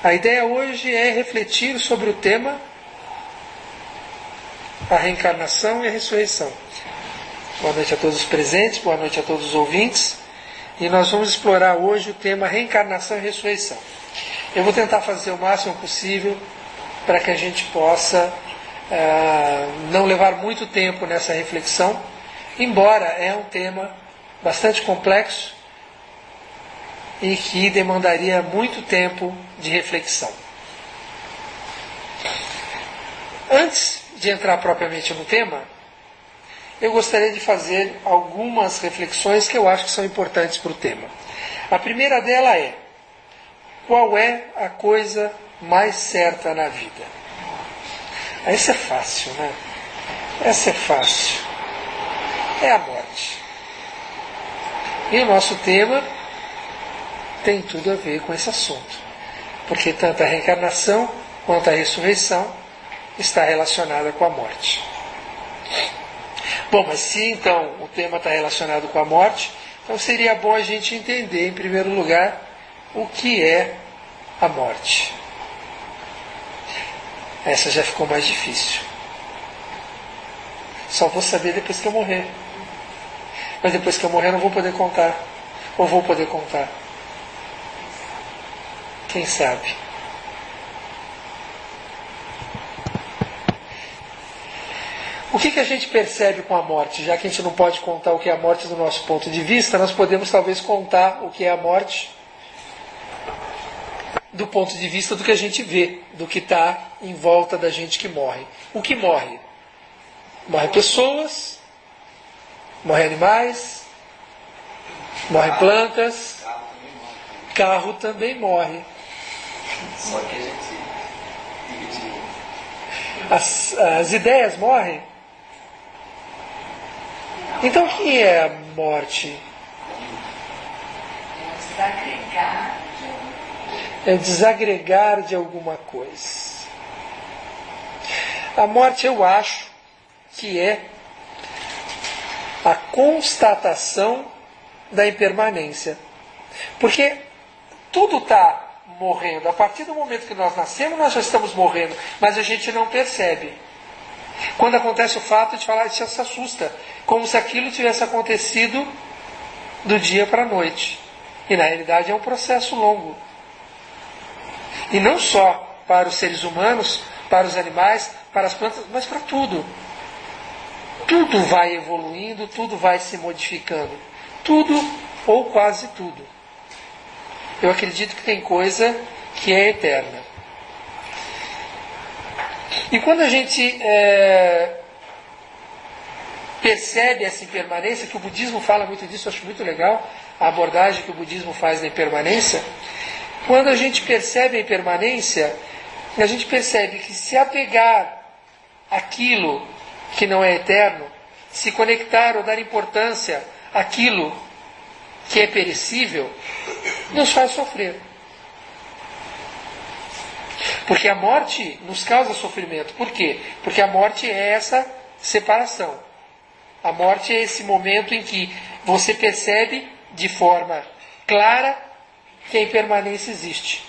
A ideia hoje é refletir sobre o tema a reencarnação e a ressurreição. Boa noite a todos os presentes, boa noite a todos os ouvintes. E nós vamos explorar hoje o tema reencarnação e ressurreição. Eu vou tentar fazer o máximo possível para que a gente possa não levar muito tempo nessa reflexão, embora é um tema bastante complexo e que demandaria muito tempo de reflexão. Antes de entrar propriamente no tema, eu gostaria de fazer algumas reflexões que eu acho que são importantes para o tema. A primeira dela é: qual é a coisa mais certa na vida? Essa é fácil, né? Essa é fácil. É a morte. E o nosso tema tem tudo a ver com esse assunto. Porque tanto a reencarnação quanto a ressurreição está relacionada com a morte. Bom, mas se então o tema está relacionado com a morte, então seria bom a gente entender, em primeiro lugar, o que é a morte. Essa já ficou mais difícil. Só vou saber depois que eu morrer. Mas depois que eu morrer eu não vou poder contar. Ou vou poder contar. Quem sabe? O que a gente percebe com a morte? Já que a gente não pode contar o que é a morte do nosso ponto de vista, nós podemos talvez contar o que é a morte do ponto de vista do que a gente vê, do que está em volta da gente que morre. O que morre? Morrem pessoas, morrem animais, morrem plantas, carro também morre. Só que a gente dividiu. As ideias morrem. Então o que é a morte? É desagregar de alguma coisa. A morte, eu acho que é a constatação da impermanência. Porque tudo está morrendo. A partir do momento que nós nascemos, nós já estamos morrendo, mas a gente não percebe. Quando acontece o fato, a gente fala, a gente se assusta, como se aquilo tivesse acontecido do dia para a noite. E na realidade é um processo longo. E não só para os seres humanos, para os animais, para as plantas, mas para tudo. Tudo vai evoluindo, tudo vai se modificando. Tudo ou quase tudo. Eu acredito que tem coisa que é eterna. E quando a gente percebe essa impermanência, que o budismo fala muito disso, eu acho muito legal a abordagem que o budismo faz da impermanência. Quando a gente percebe a impermanência, a gente percebe que se apegar àquilo que não é eterno, se conectar ou dar importância àquilo que é perecível, nos faz sofrer. Porque a morte nos causa sofrimento. Por quê? Porque a morte é essa separação. A morte é esse momento em que você percebe de forma clara que a impermanência existe.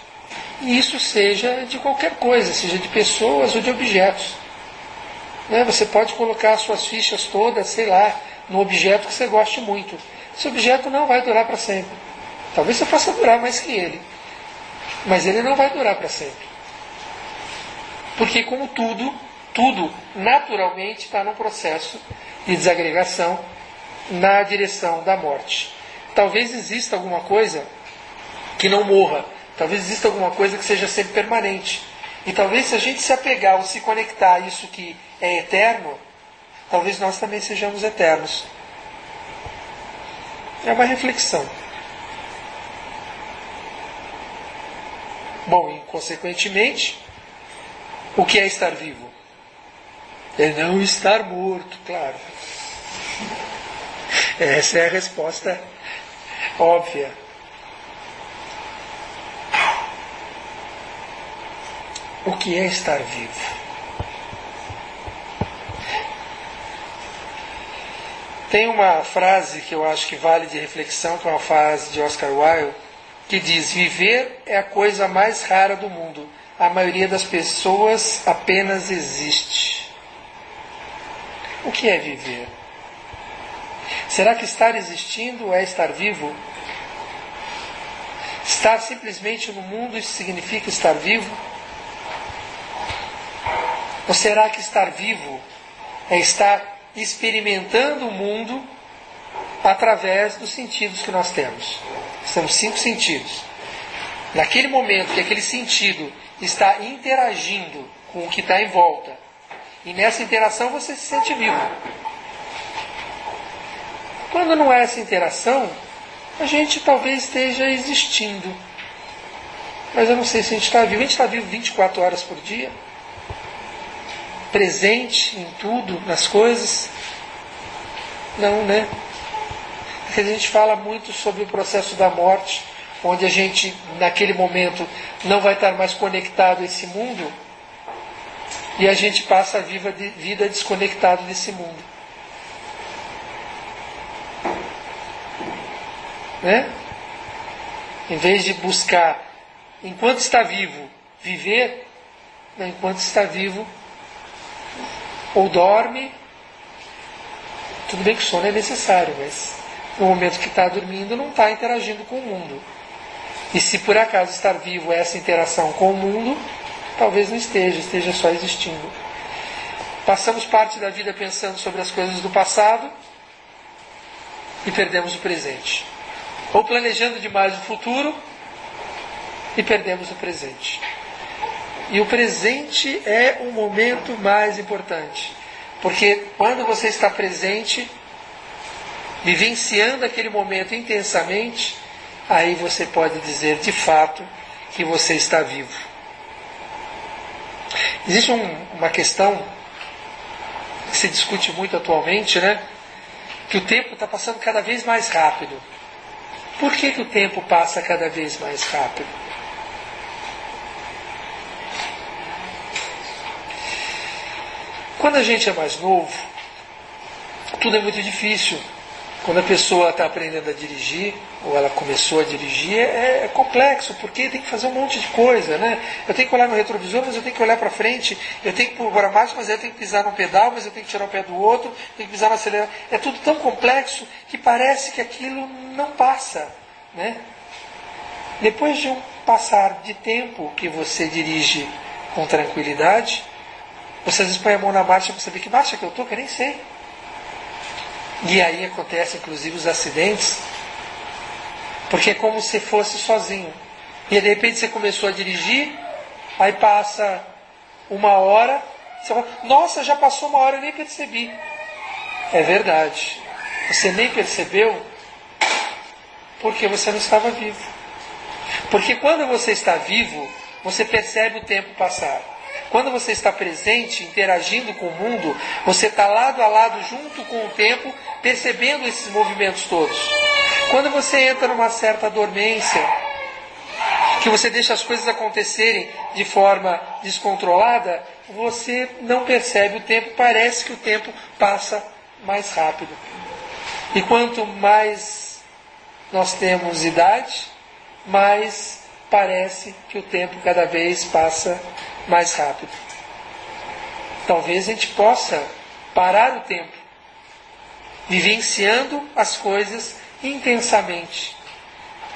E isso seja de qualquer coisa, seja de pessoas ou de objetos. Você pode colocar as suas fichas todas, sei lá, num objeto que você goste muito. Esse objeto não vai durar para sempre. Talvez você possa durar mais que ele. Mas ele não vai durar para sempre. Porque como tudo naturalmente está num processo de desagregação na direção da morte. Talvez exista alguma coisa que não morra. Talvez exista alguma coisa que seja sempre permanente. E talvez se a gente se apegar ou se conectar a isso que é eterno, talvez nós também sejamos eternos. É uma reflexão. Bom, e consequentemente, o que é estar vivo? É não estar morto, claro. Essa é a resposta óbvia. O que é estar vivo? Tem uma frase que eu acho que vale de reflexão, que é uma frase de Oscar Wilde, que diz: viver é a coisa mais rara do mundo. A maioria das pessoas apenas existe. O que é viver? Será que estar existindo é estar vivo? Estar simplesmente no mundo, isso significa estar vivo? Ou será que estar vivo é estar experimentando o mundo através dos sentidos que nós temos? São 5 sentidos. Naquele momento que aquele sentido está interagindo com o que está em volta, e nessa interação você se sente vivo. Quando não há essa interação, a gente talvez esteja existindo. Mas eu não sei se a gente está vivo. A gente está vivo 24 horas por dia, presente em tudo, nas coisas? Não, né? Porque a gente fala muito sobre o processo da morte, onde a gente, naquele momento, não vai estar mais conectado a esse mundo, e a gente passa a vida desconectado desse mundo. Né? Em vez de buscar, enquanto está vivo, viver, né? Enquanto está vivo, ou dorme. Tudo bem que o sono é necessário, mas no momento que está dormindo não está interagindo com o mundo. E se por acaso estar vivo é essa interação com o mundo, talvez não esteja só existindo. Passamos parte da vida pensando sobre as coisas do passado e perdemos o presente. Ou planejando demais o futuro e perdemos o presente. E o presente é o momento mais importante. Porque quando você está presente, vivenciando aquele momento intensamente, aí você pode dizer de fato que você está vivo. Existe uma questão que se discute muito atualmente, né? Que o tempo está passando cada vez mais rápido. Por que o tempo passa cada vez mais rápido? Quando a gente é mais novo, tudo é muito difícil. Quando a pessoa está aprendendo a dirigir, ou ela começou a dirigir, é complexo, porque tem que fazer um monte de coisa, né? Eu tenho que olhar no retrovisor, mas eu tenho que olhar para frente, eu tenho que pôr a marcha, mas eu tenho que pisar no pedal, mas eu tenho que tirar o pé do outro, tenho que pisar no acelerador. É tudo tão complexo que parece que aquilo não passa, né? Depois de um passar de tempo que você dirige com tranquilidade, você às vezes põe a mão na marcha para saber que marcha que eu estou, que eu nem sei. E aí acontecem inclusive os acidentes, porque é como se fosse sozinho. E de repente você começou a dirigir, aí passa 1 hora, você fala: nossa, já passou 1 hora, eu nem percebi. É verdade, você nem percebeu porque você não estava vivo. Porque quando você está vivo, você percebe o tempo passar. Quando você está presente, interagindo com o mundo, você está lado a lado, junto com o tempo, percebendo esses movimentos todos. Quando você entra numa certa dormência, que você deixa as coisas acontecerem de forma descontrolada, você não percebe o tempo, parece que o tempo passa mais rápido. E quanto mais nós temos idade, mais parece que o tempo cada vez passa mais rápido. Talvez a gente possa parar o tempo, vivenciando as coisas intensamente,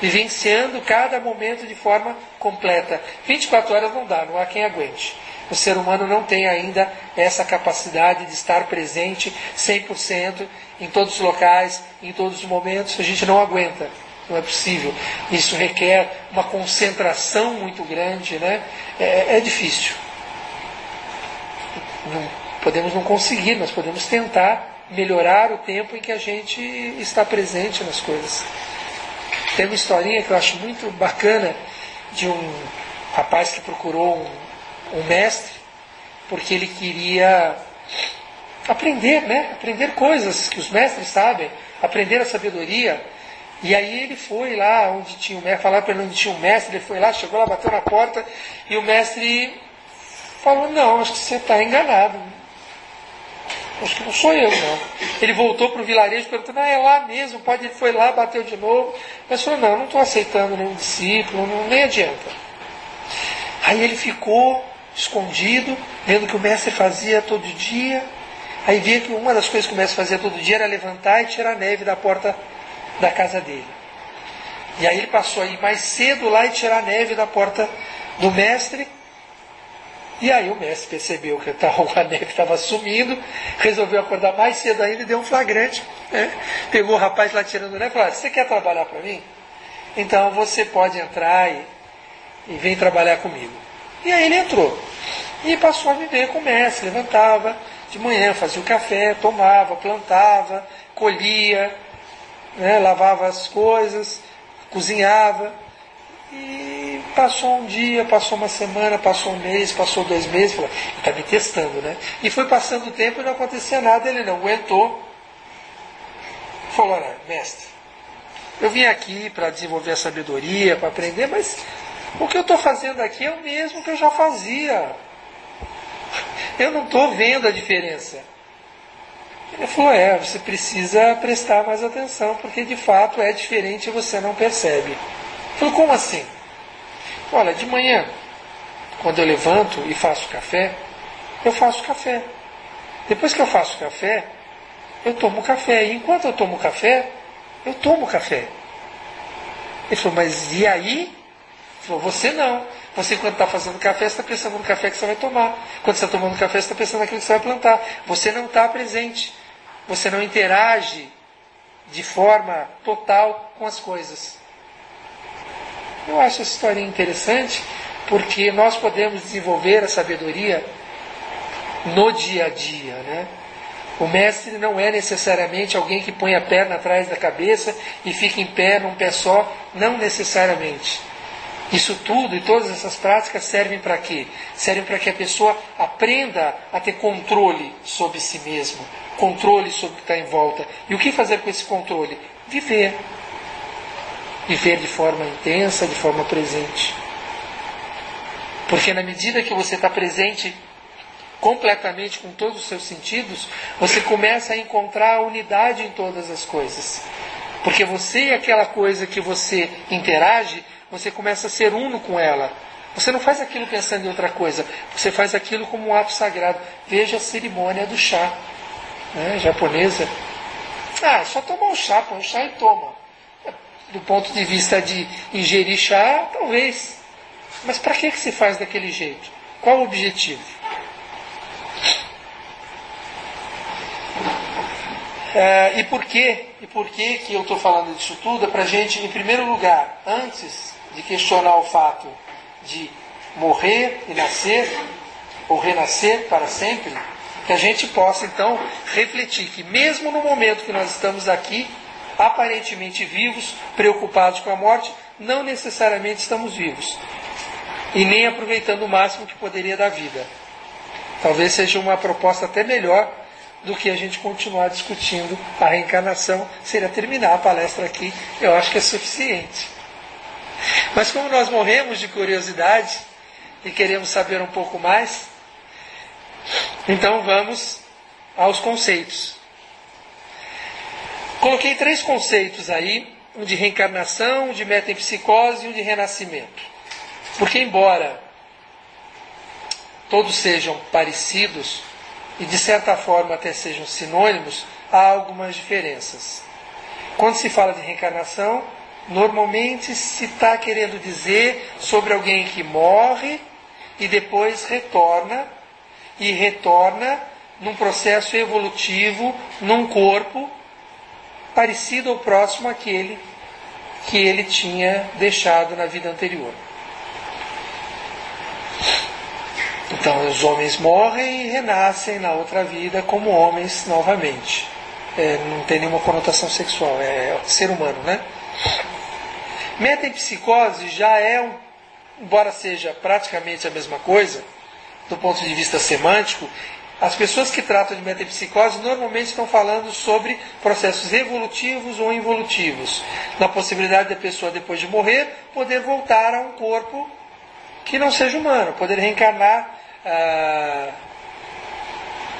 vivenciando cada momento de forma completa. 24 horas não dá, não há quem aguente. O ser humano não tem ainda essa capacidade de estar presente 100% em todos os locais, em todos os momentos. A gente não aguenta. Não é possível. Isso requer uma concentração muito grande, né? É difícil. Podemos não conseguir, mas podemos tentar melhorar o tempo em que a gente está presente nas coisas. Tem uma historinha que eu acho muito bacana de um rapaz que procurou um mestre porque ele queria aprender, né? Aprender coisas que os mestres sabem, aprender a sabedoria. E aí ele foi lá onde tinha o mestre, falaram para ele onde tinha o mestre, ele foi lá, chegou lá, bateu na porta, e o mestre falou: não, acho que você está enganado. Acho que não sou eu, não. Ele voltou para o vilarejo perguntando, é lá mesmo, ele foi lá, bateu de novo. Mas falou, não estou aceitando nenhum discípulo, nem adianta. Aí ele ficou escondido, vendo o que o mestre fazia todo dia. Aí via que uma das coisas que o mestre fazia todo dia era levantar e tirar a neve da porta da casa dele. E aí ele passou a ir mais cedo lá e tirar a neve da porta do mestre. E aí o mestre percebeu que a neve estava sumindo, resolveu acordar mais cedo ainda e deu um flagrante. Né? Pegou o rapaz lá tirando neve e falou, você quer trabalhar para mim? Então você pode entrar e vem trabalhar comigo. E aí ele entrou. E passou a viver com o mestre, levantava de manhã, fazia o café, tomava, plantava, colhia, né? Lavava as coisas, cozinhava. E passou um dia, passou uma semana, passou um mês, passou 2 meses, falou, está me testando, né? E foi passando o tempo e não acontecia nada, ele não aguentou. Falou, olha, mestre, eu vim aqui para desenvolver a sabedoria, para aprender, mas o que eu estou fazendo aqui é o mesmo que eu já fazia. Eu não estou vendo a diferença. Ele falou, você precisa prestar mais atenção, porque de fato é diferente e você não percebe. Eu falei, como assim? Olha, de manhã, quando eu levanto e faço café, eu faço café. Depois que eu faço café, eu tomo café. E enquanto eu tomo café, eu tomo café. Ele falou, mas e aí? Ele falou, você não. Você, quando está fazendo café, você está pensando no café que você vai tomar. Quando você está tomando café, você está pensando naquilo que você vai plantar. Você não está presente. Você não interage de forma total com as coisas. Eu acho essa história interessante, porque nós podemos desenvolver a sabedoria no dia a dia, né? O mestre não é necessariamente alguém que põe a perna atrás da cabeça e fica em pé num pé só, não necessariamente. Isso tudo e todas essas práticas servem para quê? Servem para que a pessoa aprenda a ter controle sobre si mesmo, controle sobre o que está em volta. E o que fazer com esse controle? Viver. Viver de forma intensa, de forma presente. Porque na medida que você está presente completamente com todos os seus sentidos, você começa a encontrar a unidade em todas as coisas. Porque você e aquela coisa que você interage, você começa a ser uno com ela. Você não faz aquilo pensando em outra coisa, você faz aquilo como um ato sagrado. Veja a cerimônia do chá, né, japonesa. Só toma um chá, põe um chá e toma. Do ponto de vista de ingerir chá, talvez. Mas para que se faz daquele jeito? Qual o objetivo? E por que que eu estou falando disso tudo? É para a gente, em primeiro lugar, antes de questionar o fato de morrer e nascer, ou renascer para sempre, que a gente possa então refletir que mesmo no momento que nós estamos aqui, aparentemente vivos, preocupados com a morte, não necessariamente estamos vivos. E nem aproveitando o máximo que poderia da vida. Talvez seja uma proposta até melhor do que a gente continuar discutindo a reencarnação. Seria terminar a palestra aqui, eu acho que é suficiente. Mas como nós morremos de curiosidade e queremos saber um pouco mais, então vamos aos conceitos. Coloquei 3 conceitos aí, um de reencarnação, um de metempsicose e um de renascimento. Porque embora todos sejam parecidos, e de certa forma até sejam sinônimos, há algumas diferenças. Quando se fala de reencarnação, normalmente se está querendo dizer sobre alguém que morre e depois retorna, e retorna num processo evolutivo, num corpo parecido ou próximo àquele que ele tinha deixado na vida anterior. Então os homens morrem e renascem na outra vida como homens novamente. Não tem nenhuma conotação sexual, é ser humano, né? Metempsicose já é, embora seja praticamente a mesma coisa, do ponto de vista semântico, as pessoas que tratam de metempsicose normalmente estão falando sobre processos evolutivos ou involutivos, na possibilidade da pessoa, depois de morrer, poder voltar a um corpo que não seja humano, poder reencarnar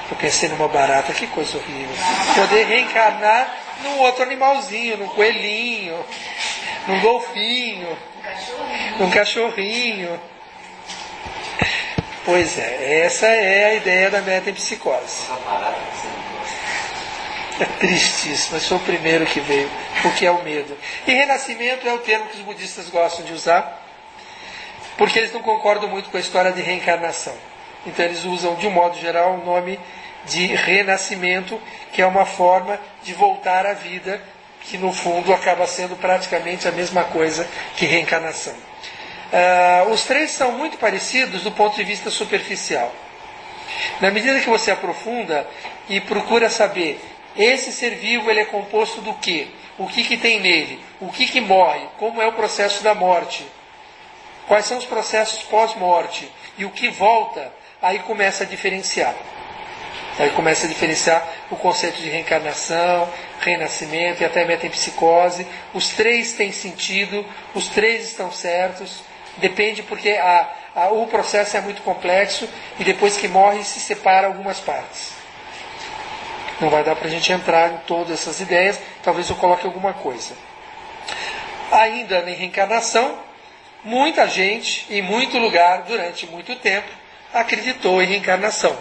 Eu pensei numa barata, que coisa horrível. Poder reencarnar num outro animalzinho, num coelhinho, num golfinho, num cachorrinho. Pois é, essa é a ideia da metempsicose. É triste isso, mas foi o primeiro que veio, o que é o medo. E renascimento é o termo que os budistas gostam de usar, porque eles não concordam muito com a história de reencarnação. Então eles usam, de um modo geral, o nome de renascimento, que é uma forma de voltar à vida, que no fundo acaba sendo praticamente a mesma coisa que reencarnação. Os três são muito parecidos do ponto de vista superficial. Na medida que você aprofunda e procura saber, esse ser vivo ele é composto do quê? O que tem nele? O que morre? Como é o processo da morte? Quais são os processos pós-morte? E o que volta? Aí começa a diferenciar. Aí começa a diferenciar o conceito de reencarnação, renascimento e até metempsicose. Os três têm sentido, os três estão certos. Depende porque o processo é muito complexo e depois que morre se separa algumas partes. Não vai dar para a gente entrar em todas essas ideias, talvez eu coloque alguma coisa. Ainda em reencarnação, muita gente, em muito lugar, durante muito tempo, acreditou em reencarnação.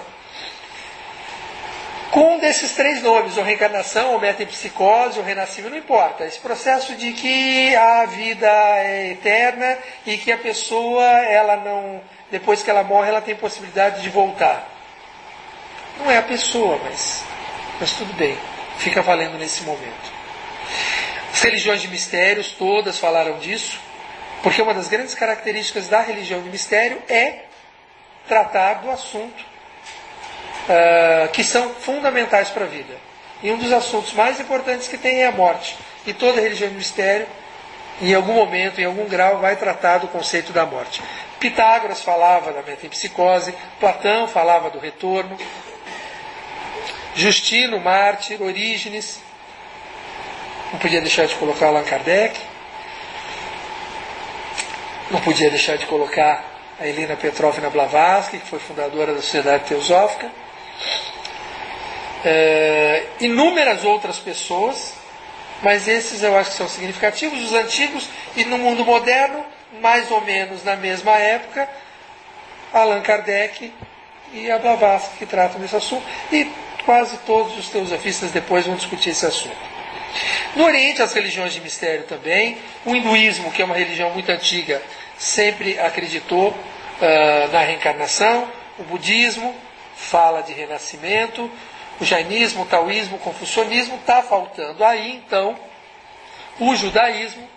Com um desses três nomes, ou reencarnação, ou metempsicose, ou renascimento, não importa. Esse processo de que a vida é eterna e que a pessoa, ela não, depois que ela morre, ela tem possibilidade de voltar. Não é a pessoa, mas tudo bem, fica valendo nesse momento. As religiões de mistérios, todas falaram disso, porque uma das grandes características da religião de mistério é tratar do assunto que são fundamentais para a vida. E um dos assuntos mais importantes que tem é a morte. E toda religião de mistério, em algum momento, em algum grau, vai tratar do conceito da morte. Pitágoras falava da metempsicose, Platão falava do retorno, Justino, mártir, Orígenes, não podia deixar de colocar Allan Kardec, não podia deixar de colocar a Helena Petrovna Blavatsky, que foi fundadora da Sociedade Teosófica, inúmeras outras pessoas, mas esses eu acho que são significativos, os antigos, e no mundo moderno, mais ou menos na mesma época, Allan Kardec e a Blavatsky, que tratam desse assunto, e quase todos os teosofistas depois vão discutir esse assunto. No Oriente, as religiões de mistério também. O hinduísmo, que é uma religião muito antiga, sempre acreditou na reencarnação. O budismo fala de renascimento. O jainismo, o taoísmo, o confucionismo. Está faltando aí, então, o judaísmo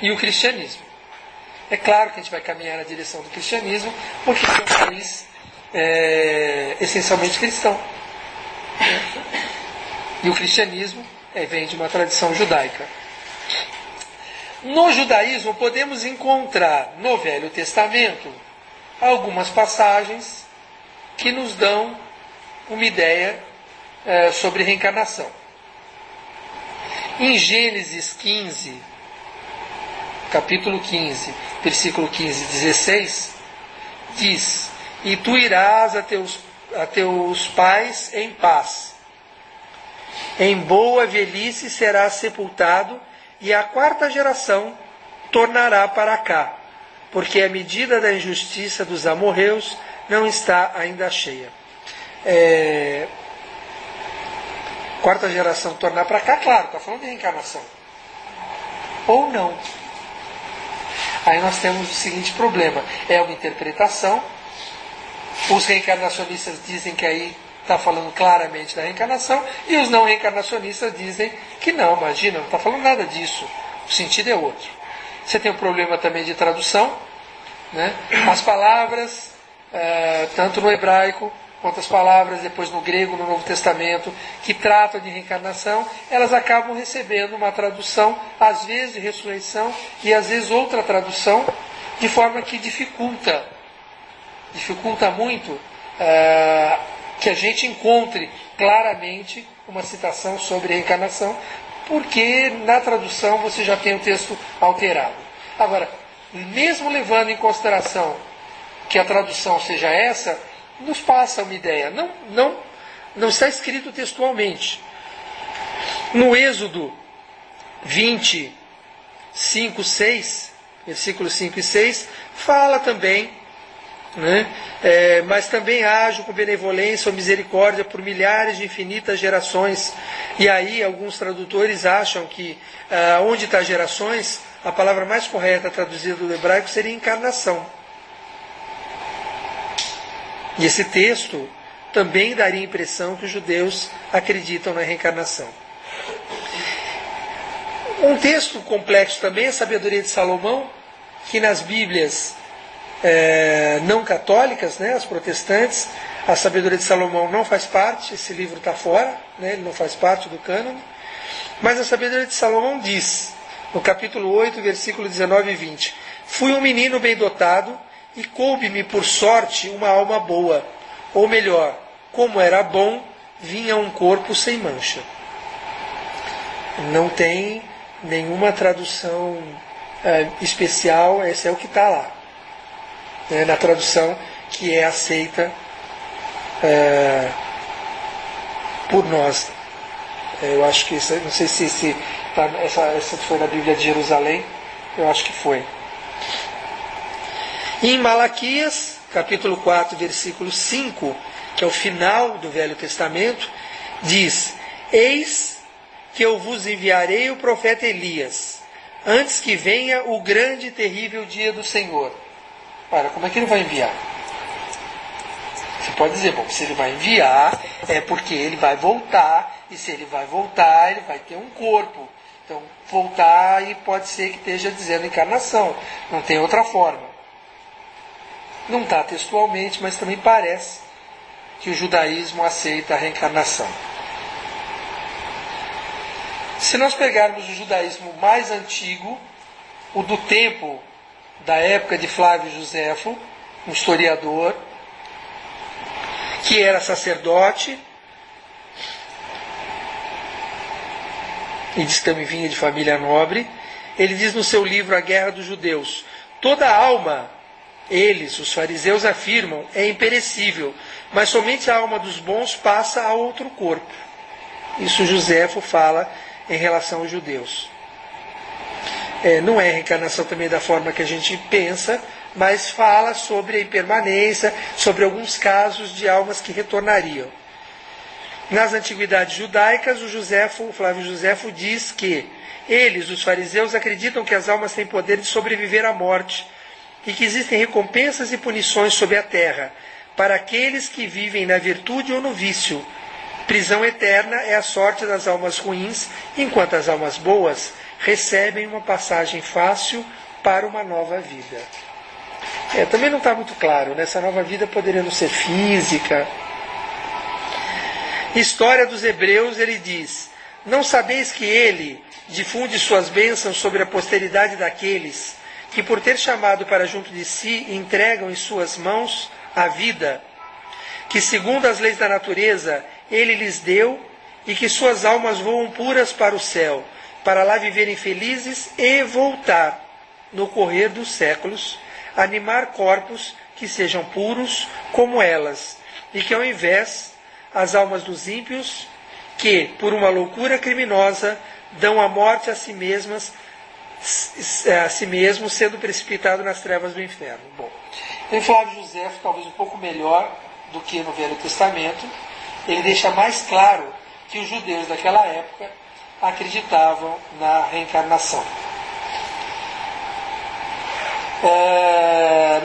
e o cristianismo. É claro que a gente vai caminhar na direção do cristianismo, porque é um país essencialmente cristão. E o cristianismo vem de uma tradição judaica. No judaísmo podemos encontrar no Velho Testamento algumas passagens que nos dão uma ideia sobre reencarnação. Em Gênesis 15, capítulo 15, versículo 15 e 16, diz: "E tu irás a teus pais em paz. Em boa velhice serás sepultado, e a quarta geração tornará para cá, porque a medida da injustiça dos amorreus não está ainda cheia." Quarta geração tornar para cá, claro, está falando de reencarnação. Ou não. Aí nós temos o seguinte problema: é uma interpretação. Os reencarnacionistas dizem que aí está falando claramente da reencarnação, e os não reencarnacionistas dizem que não, imagina, não está falando nada disso, o sentido é outro. Você tem um problema também de tradução, né? As palavras, tanto no hebraico quanto as palavras depois no grego, no Novo Testamento, que tratam de reencarnação, elas acabam recebendo uma tradução, às vezes de ressurreição, e às vezes outra tradução, de forma que dificulta muito que a gente encontre claramente uma citação sobre reencarnação, porque na tradução você já tem o texto alterado. Agora, mesmo levando em consideração que a tradução seja essa, nos passa uma ideia, não não está escrito textualmente. No Êxodo 25, 6, versículos 5 e 6, fala também, né? Mas também ajo com benevolência ou misericórdia por milhares de infinitas gerações. E aí alguns tradutores acham que onde está gerações, a palavra mais correta traduzida do hebraico seria encarnação. E esse texto também daria a impressão que os judeus acreditam na reencarnação. Um texto complexo também é a Sabedoria de Salomão, que nas Bíblias não católicas, né, as protestantes, a Sabedoria de Salomão não faz parte, esse livro está fora, né, ele não faz parte do cânone, mas a Sabedoria de Salomão diz, no capítulo 8, versículo 19 e 20, fui um menino bem dotado e coube-me por sorte uma alma boa, ou melhor, como era bom, vinha um corpo sem mancha. Não tem nenhuma tradução especial, esse é o que está lá. Na tradução que é aceita por nós. Eu acho que isso, não sei se essa foi na Bíblia de Jerusalém, eu acho que foi. Em Malaquias, capítulo 4, versículo 5, que é o final do Velho Testamento, diz: eis que eu vos enviarei o profeta Elias, antes que venha o grande e terrível dia do Senhor. Ora, como é que ele vai enviar? Você pode dizer, bom, se ele vai enviar, é porque ele vai voltar, e se ele vai voltar, ele vai ter um corpo. Então, voltar, e pode ser que esteja dizendo encarnação, não tem outra forma. Não está textualmente, mas também parece que o judaísmo aceita a reencarnação. Se nós pegarmos o judaísmo mais antigo, o do tempo da época de Flávio Joséfo, um historiador, que era sacerdote, e diz que também vinha de família nobre, ele diz no seu livro A Guerra dos Judeus, toda alma, eles, os fariseus, afirmam, é imperecível, mas somente a alma dos bons passa a outro corpo. Isso Joséfo fala em relação aos judeus. Não é reencarnação também da forma que a gente pensa, mas fala sobre a impermanência, sobre alguns casos de almas que retornariam. Nas antiguidades judaicas, o Flávio Joséfo diz que eles, os fariseus, acreditam que as almas têm poder de sobreviver à morte e que existem recompensas e punições sobre a terra para aqueles que vivem na virtude ou no vício. Prisão eterna é a sorte das almas ruins, enquanto as almas boas recebem uma passagem fácil para uma nova vida. Também não está muito claro, né? Essa nova vida poderia não ser física. História dos Hebreus, ele diz: não sabeis que ele difunde suas bênçãos sobre a posteridade daqueles que, por ter chamado para junto de si, entregam em suas mãos a vida, que segundo as leis da natureza ele lhes deu, e que suas almas voam puras para o céu, para lá viverem felizes e voltar, no correr dos séculos, animar corpos que sejam puros como elas, e que ao invés, as almas dos ímpios, que, por uma loucura criminosa, dão a morte a si mesmos, sendo precipitado nas trevas do inferno. Bom, em Flávio Joséfo, talvez um pouco melhor do que no Velho Testamento, ele deixa mais claro que os judeus daquela época acreditavam na reencarnação.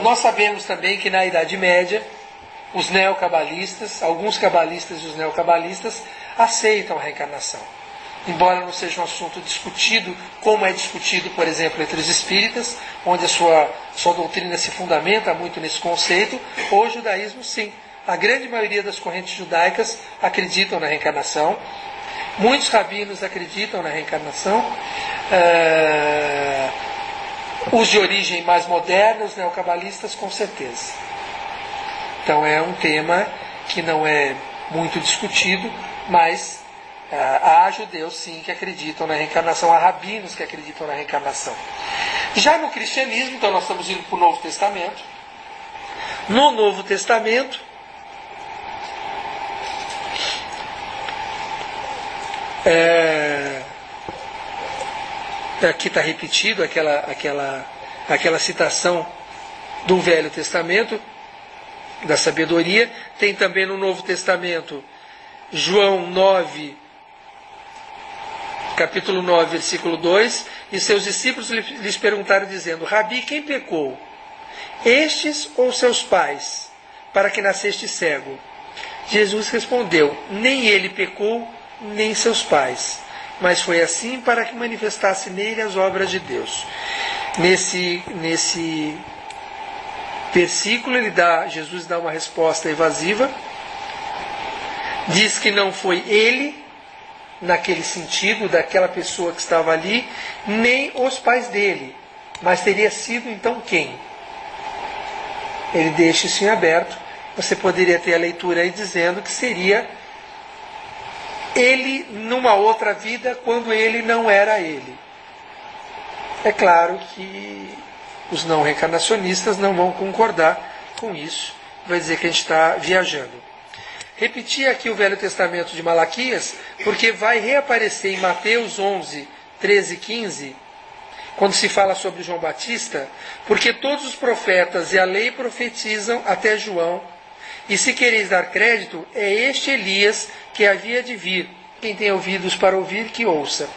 Nós sabemos também que na Idade Média, os neocabalistas, alguns cabalistas e os neocabalistas, aceitam a reencarnação. Embora não seja um assunto discutido, como é discutido, por exemplo, entre os espíritas, onde a sua doutrina se fundamenta muito nesse conceito, o judaísmo sim. A grande maioria das correntes judaicas acreditam na reencarnação. Muitos rabinos acreditam na reencarnação. Os de origem mais moderna, os neocabalistas, com certeza. Então é um tema que não é muito discutido, mas há judeus sim que acreditam na reencarnação, há rabinos que acreditam na reencarnação. Já no cristianismo, então nós estamos indo para o Novo Testamento. No Novo Testamento, Aqui está repetido aquela citação do Velho Testamento, da sabedoria. Tem também no Novo Testamento, João 9, capítulo 9, versículo 2, e seus discípulos lhes perguntaram, dizendo: Rabi, quem pecou? Estes ou seus pais, para que nasceste cego? Jesus respondeu: nem ele pecou, nem seus pais, mas foi assim para que manifestasse nele as obras de Deus. Nesse versículo Jesus dá uma resposta evasiva, diz que não foi ele, naquele sentido, daquela pessoa que estava ali, nem os pais dele, mas teria sido então quem? Ele deixa isso em aberto. Você poderia ter a leitura aí dizendo que seria ele numa outra vida, quando ele não era ele. É claro que os não reencarnacionistas não vão concordar com isso, vai dizer que a gente está viajando. Repetir aqui o Velho Testamento de Malaquias, porque vai reaparecer em Mateus 11, 13 e 15, quando se fala sobre João Batista, porque todos os profetas e a lei profetizam até João, e se quereis dar crédito, é este Elias que havia de vir. Quem tem ouvidos para ouvir, que ouça.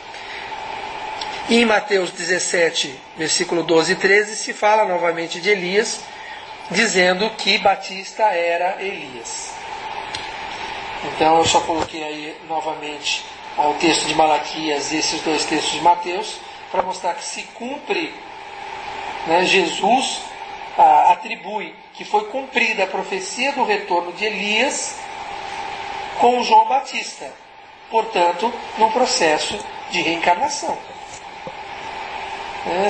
E em Mateus 17, versículo 12 e 13, se fala novamente de Elias, dizendo que Batista era Elias. Então eu só coloquei aí novamente o texto de Malaquias e esses dois textos de Mateus, para mostrar que se cumpre, Jesus atribui que foi cumprida a profecia do retorno de Elias com João Batista, portanto, num processo de reencarnação.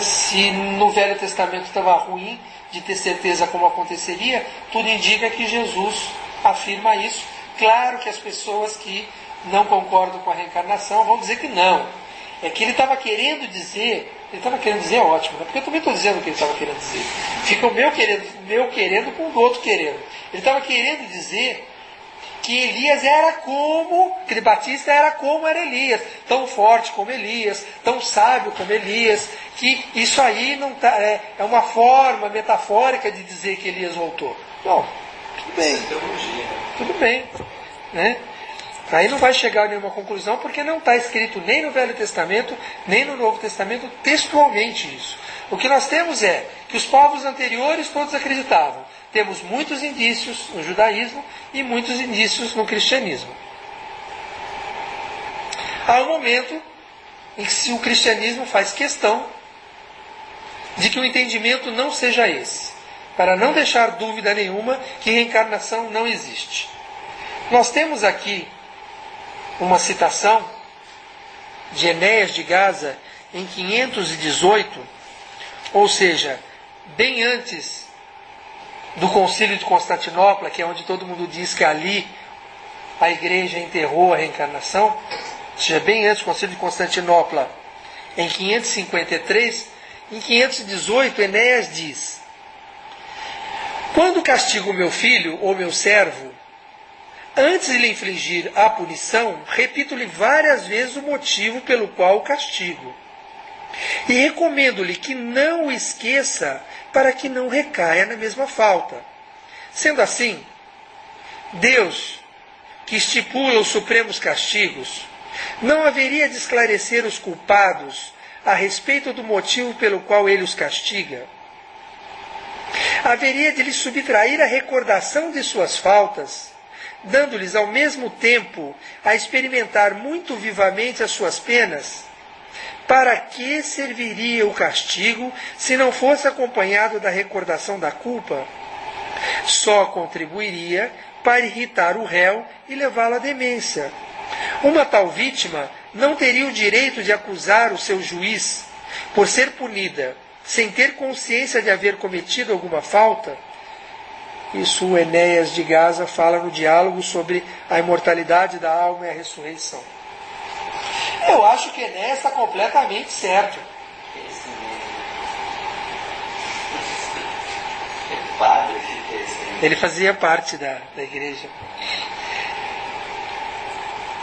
Se no Velho Testamento estava ruim de ter certeza como aconteceria, tudo indica que Jesus afirma isso. Claro que as pessoas que não concordam com a reencarnação vão dizer que não. É que ele estava querendo dizer, é ótimo, porque eu também estou dizendo o que ele estava querendo dizer. Fica o meu querendo com o do outro querendo. Ele estava querendo dizer que Elias era como, que Batista era como era Elias, tão forte como Elias, tão sábio como Elias, que isso aí não tá, é uma forma metafórica de dizer que Elias voltou. Bom, tudo bem. Tudo bem. Né? Aí não vai chegar a nenhuma conclusão, porque não está escrito nem no Velho Testamento, nem no Novo Testamento textualmente isso. O que nós temos é que os povos anteriores todos acreditavam. Temos muitos indícios no judaísmo e muitos indícios no cristianismo. Há um momento em que o cristianismo faz questão de que o entendimento não seja esse, para não deixar dúvida nenhuma que reencarnação não existe. Nós temos aqui uma citação de Enéas de Gaza em 518, ou seja, bem antes do Concílio de Constantinopla, que é onde todo mundo diz que ali a igreja enterrou a reencarnação, ou seja, bem antes do Concílio de Constantinopla, em 553, em 518 Enéas diz: quando castigo meu filho ou meu servo, antes de lhe infligir a punição, repito-lhe várias vezes o motivo pelo qual o castigo. E recomendo-lhe que não o esqueça, para que não recaia na mesma falta. Sendo assim, Deus, que estipula os supremos castigos, não haveria de esclarecer os culpados a respeito do motivo pelo qual ele os castiga? Haveria de lhes subtrair a recordação de suas faltas, dando-lhes ao mesmo tempo a experimentar muito vivamente as suas penas? Para que serviria o castigo se não fosse acompanhado da recordação da culpa? Só contribuiria para irritar o réu e levá-lo à demência. Uma tal vítima não teria o direito de acusar o seu juiz por ser punida, sem ter consciência de haver cometido alguma falta? Isso o Enéas de Gaza fala no diálogo sobre a imortalidade da alma e a ressurreição. Eu acho que Enéas está completamente certo. Ele fazia parte da igreja.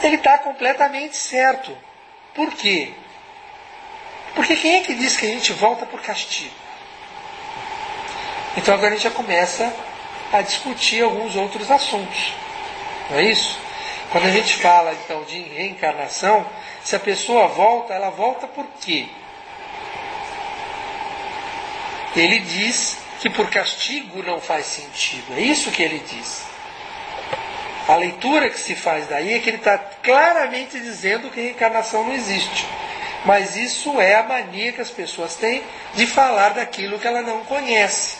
ele está completamente certo. Por quê? Porque quem é que diz que a gente volta por castigo? Então agora a gente já começa a discutir alguns outros assuntos. Não é isso? Quando a gente fala então de reencarnação, se a pessoa volta, ela volta por quê? Ele diz que por castigo não faz sentido. É isso que ele diz. A leitura que se faz daí é que ele está claramente dizendo que reencarnação não existe. Mas isso é a mania que as pessoas têm de falar daquilo que ela não conhece.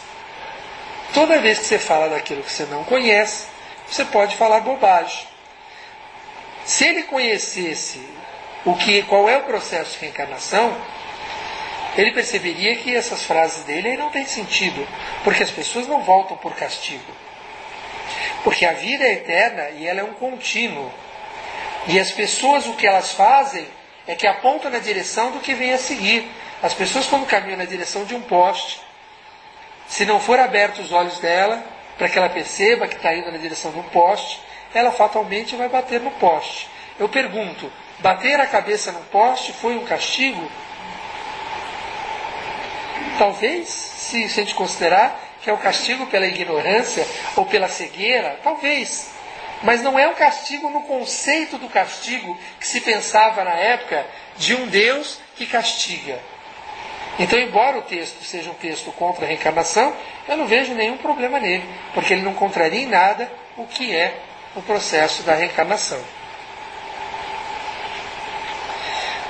Toda vez que você fala daquilo que você não conhece, você pode falar bobagem. Se ele conhecesse qual é o processo de reencarnação, ele perceberia que essas frases dele aí não têm sentido, porque as pessoas não voltam por castigo. Porque a vida é eterna e ela é um contínuo. E as pessoas, o que elas fazem é que apontam na direção do que vem a seguir. As pessoas, quando caminham na direção de um poste, se não for aberto os olhos dela, para que ela perceba que está indo na direção de um poste, ela fatalmente vai bater no poste. Eu pergunto, bater a cabeça no poste foi um castigo? Talvez, se a gente considerar que é um castigo pela ignorância ou pela cegueira, talvez. Mas não é um castigo no conceito do castigo que se pensava na época de um Deus que castiga. Então, embora o texto seja um texto contra a reencarnação, eu não vejo nenhum problema nele, porque ele não contraria em nada o que é o processo da reencarnação.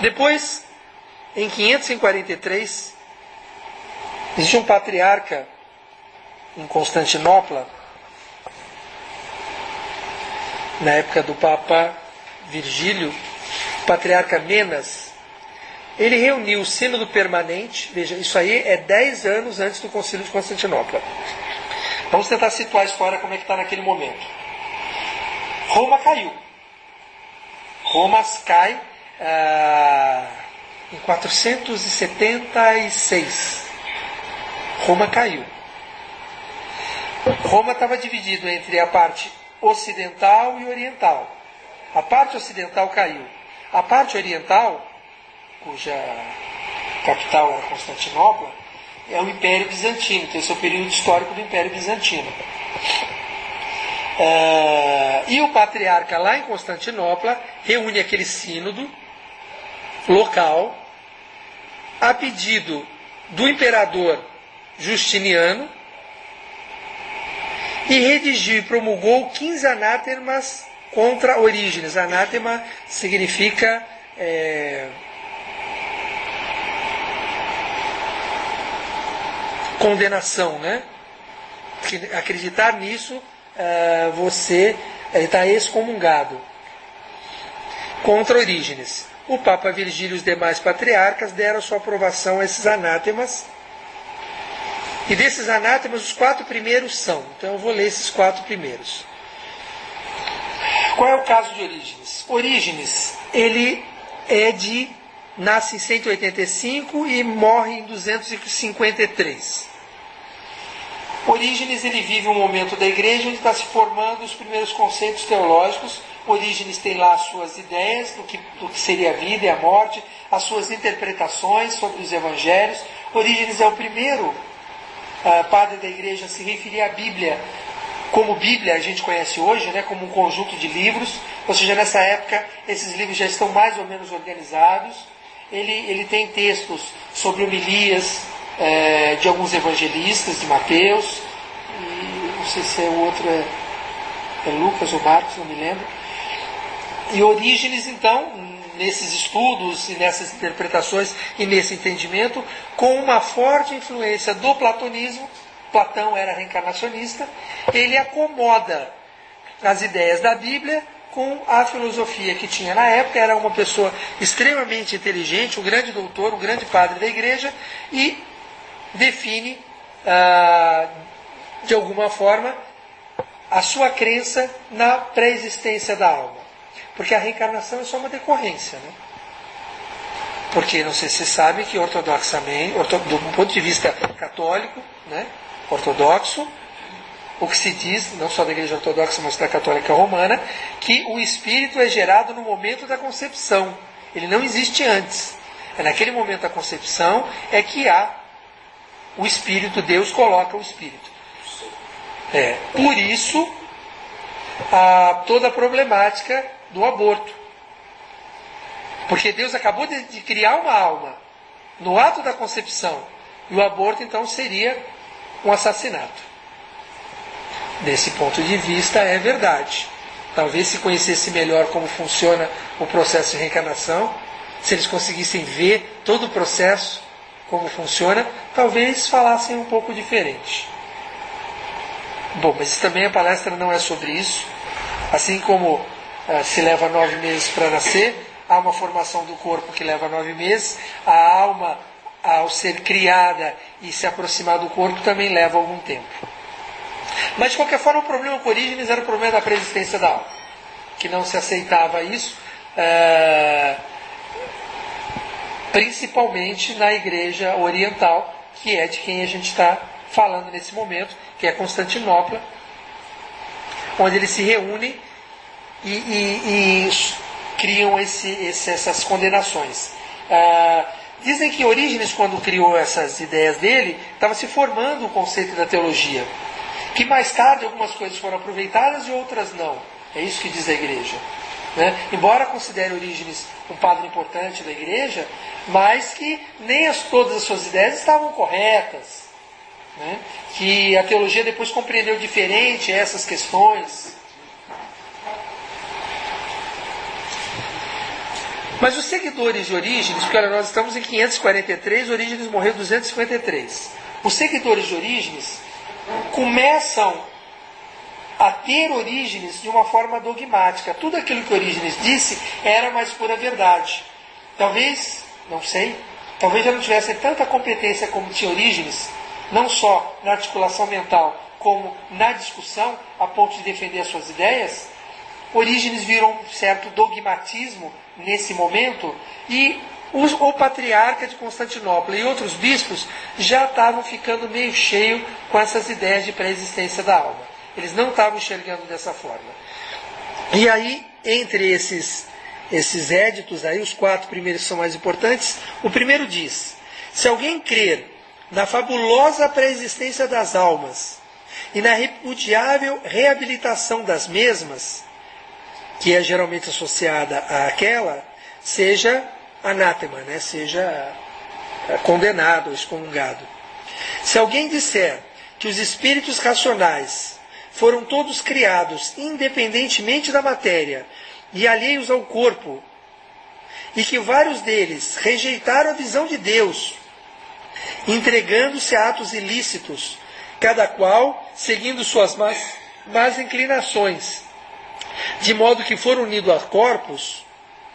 Depois, em 543, existe um patriarca em Constantinopla, na época do Papa Virgílio, o patriarca Menas. Ele reuniu o Sínodo Permanente, veja, isso aí é 10 anos antes do Concílio de Constantinopla. Vamos tentar situar a história como é que está naquele momento. Roma caiu. Roma cai em 476. Roma caiu. Roma estava dividido entre a parte ocidental e oriental. A parte ocidental caiu. A parte oriental, cuja capital era Constantinopla, é o Império Bizantino. Então esse é o período histórico do Império Bizantino. E o patriarca lá em Constantinopla reúne aquele sínodo local a pedido do imperador Justiniano e redigiu e promulgou 15 anátemas contra Orígenes. Anátema significa condenação, né? Acreditar nisso, você está excomungado. Contra Orígenes. O Papa Virgílio e os demais patriarcas deram sua aprovação a esses anátemas. E desses anátemas, os 4 primeiros são. Então eu vou ler esses 4 primeiros. Qual é o caso de Orígenes? Orígenes, ele nasce em 185 e morre em 253. Orígenes, ele vive um momento da igreja onde está se formando os primeiros conceitos teológicos. Orígenes tem lá as suas ideias do que seria a vida e a morte, as suas interpretações sobre os evangelhos. Orígenes é o primeiro padre da igreja a se referir à Bíblia como Bíblia a gente conhece hoje, né, como um conjunto de livros. Ou seja, nessa época esses livros já estão mais ou menos organizados. Ele tem textos sobre homilias de alguns evangelistas, de Mateus, e não sei se o outro é Lucas ou Marcos, não me lembro. E Orígenes, então, nesses estudos e nessas interpretações e nesse entendimento, com uma forte influência do platonismo, Platão era reencarnacionista, ele acomoda as ideias da Bíblia com a filosofia que tinha na época. Era uma pessoa extremamente inteligente, um grande doutor, um grande padre da igreja, e define, de alguma forma, a sua crença na pré-existência da alma. Porque a reencarnação é só uma decorrência, né? Porque, não sei se vocês sabem que ortodoxamente, do ponto de vista católico, né, ortodoxo, o que se diz, não só da Igreja Ortodoxa, mas da Católica Romana, que o Espírito é gerado no momento da concepção. Ele não existe antes. É naquele momento da concepção é que há o Espírito, Deus coloca o Espírito. Por isso, toda a problemática do aborto. Porque Deus acabou de criar uma alma no ato da concepção. E o aborto, então, seria um assassinato. Desse ponto de vista, é verdade. Talvez se conhecesse melhor como funciona o processo de reencarnação, se eles conseguissem ver todo o processo, como funciona, talvez falassem um pouco diferente. Bom, mas também a palestra não é sobre isso. Assim como se leva 9 meses para nascer, há uma formação do corpo que leva 9 meses, a alma, ao ser criada e se aproximar do corpo, também leva algum tempo. Mas, de qualquer forma, o problema com Orígenes era o problema da preexistência da alma, que não se aceitava isso, principalmente na Igreja Oriental, que é de quem a gente está falando nesse momento, que é Constantinopla, onde eles se reúnem e criam essas condenações. Dizem que Orígenes, quando criou essas ideias dele, estava se formando o conceito da teologia, que mais tarde algumas coisas foram aproveitadas e outras não. É isso que diz a Igreja. Embora considere Orígenes um padre importante da Igreja, mas que nem todas as suas ideias estavam corretas. Que a teologia depois compreendeu diferente essas questões. Mas os seguidores de Orígenes, porque olha, nós estamos em 543, Orígenes morreu em 253. Os seguidores de Orígenes começam a ter Orígenes de uma forma dogmática. Tudo aquilo que Orígenes disse era a mais pura verdade. Talvez, não sei, talvez já não tivessem tanta competência como tinha Orígenes, não só na articulação mental, como na discussão, a ponto de defender as suas ideias. Orígenes virou um certo dogmatismo nesse momento, e o patriarca de Constantinopla e outros bispos já estavam ficando meio cheio com essas ideias de pré-existência da alma. Eles não estavam enxergando dessa forma. E aí, entre esses éditos, aí, os 4 primeiros são mais importantes. O primeiro diz: se alguém crer na fabulosa pré-existência das almas e na repudiável reabilitação das mesmas, que é geralmente associada àquela, seja anátema, seja condenado, excomungado. Se alguém disser que os espíritos racionais foram todos criados independentemente da matéria e alheios ao corpo, e que vários deles rejeitaram a visão de Deus, entregando-se a atos ilícitos, cada qual seguindo suas más inclinações, de modo que foram unidos a corpos,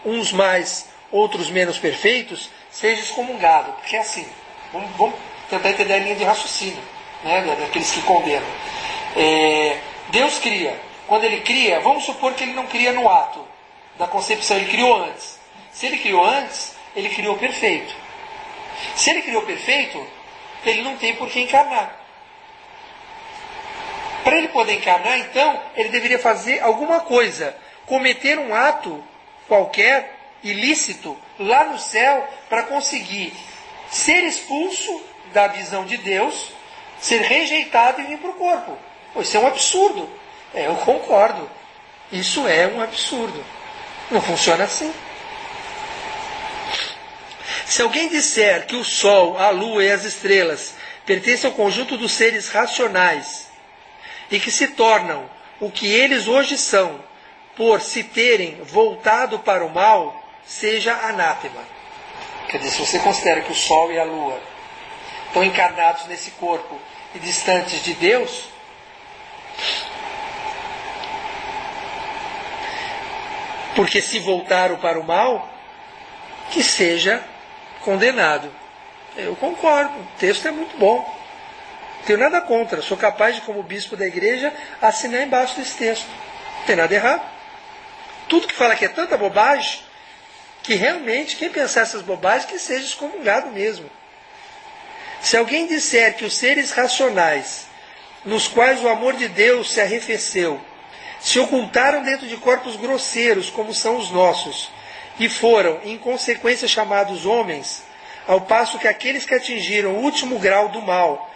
uns mais, outros menos perfeitos, seja excomungado. Porque é assim, vamos tentar entender a linha de raciocínio, daqueles que condenam. Deus cria. Quando ele cria, vamos supor que ele não cria no ato da concepção, ele criou antes. Se ele criou antes, ele criou perfeito. Se ele criou perfeito, ele não tem por que encarnar. Para ele poder encarnar, então, ele deveria fazer alguma coisa, cometer um ato qualquer, ilícito, lá no céu, para conseguir ser expulso da visão de Deus, ser rejeitado e vir para o corpo. Isso é um absurdo. Eu concordo. Isso é um absurdo. Não funciona assim. Se alguém disser que o Sol, a Lua e as estrelas pertencem ao conjunto dos seres racionais e que se tornam o que eles hoje são, por se terem voltado para o mal, seja anátema. Quer dizer, se você considera que o Sol e a Lua estão encarnados nesse corpo e distantes de Deus, porque se voltaram para o mal, que seja condenado. Eu concordo, o texto é muito bom. Não tenho nada contra, sou capaz de, como bispo da igreja, assinar embaixo desse texto. Não tem nada errado. Tudo que fala que é tanta bobagem, que realmente quem pensar essas bobagens, que seja excomungado mesmo. Se alguém disser que os seres racionais nos quais o amor de Deus se arrefeceu, se ocultaram dentro de corpos grosseiros, como são os nossos, e foram, em consequência, chamados homens, ao passo que aqueles que atingiram o último grau do mal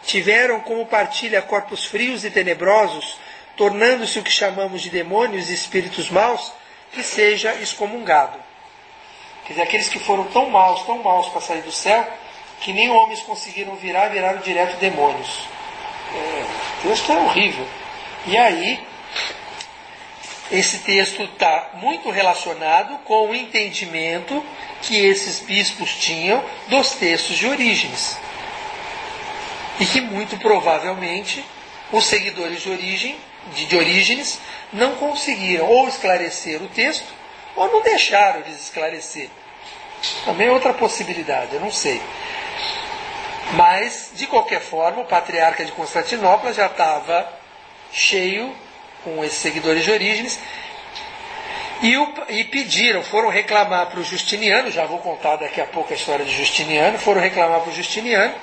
tiveram como partilha corpos frios e tenebrosos, tornando-se o que chamamos de demônios e espíritos maus, que seja excomungado. Quer dizer, aqueles que foram tão maus para sair do céu, que nem homens conseguiram virar, viraram direto demônios. O texto é horrível. E aí, esse texto está muito relacionado com o entendimento que esses bispos tinham dos textos de Orígenes. E que muito provavelmente os seguidores de Orígenes não conseguiram ou esclarecer o texto, ou não deixaram eles esclarecer. Também é outra possibilidade, eu não sei. Mas, de qualquer forma, o patriarca de Constantinopla já estava cheio com esses seguidores de Orígenes e pediram, foram reclamar para o Justiniano, já vou contar daqui a pouco a história de Justiniano, foram reclamar para o Justiniano.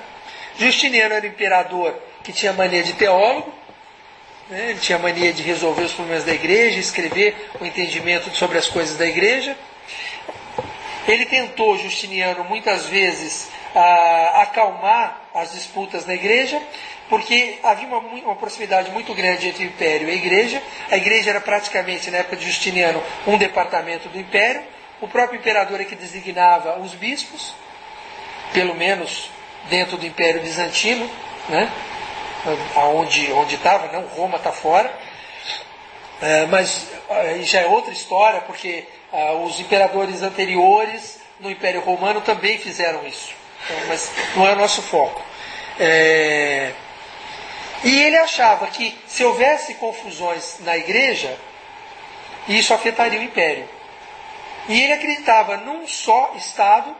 Justiniano era um imperador que tinha mania de teólogo, né? Ele tinha mania de resolver os problemas da igreja, escrever o entendimento sobre as coisas da igreja. Ele tentou, Justiniano, muitas vezes acalmar as disputas na igreja, porque havia uma proximidade muito grande entre o império e a igreja. A igreja era praticamente, na época de Justiniano, um departamento do império. O próprio imperador é que designava os bispos, pelo menos dentro do Império Bizantino, né? onde estava, não, Roma está fora. Mas já é outra história, porque os imperadores anteriores no Império Romano também fizeram isso. Mas não é o nosso foco. E ele achava que se houvesse confusões na igreja, isso afetaria o império. E ele acreditava num só Estado,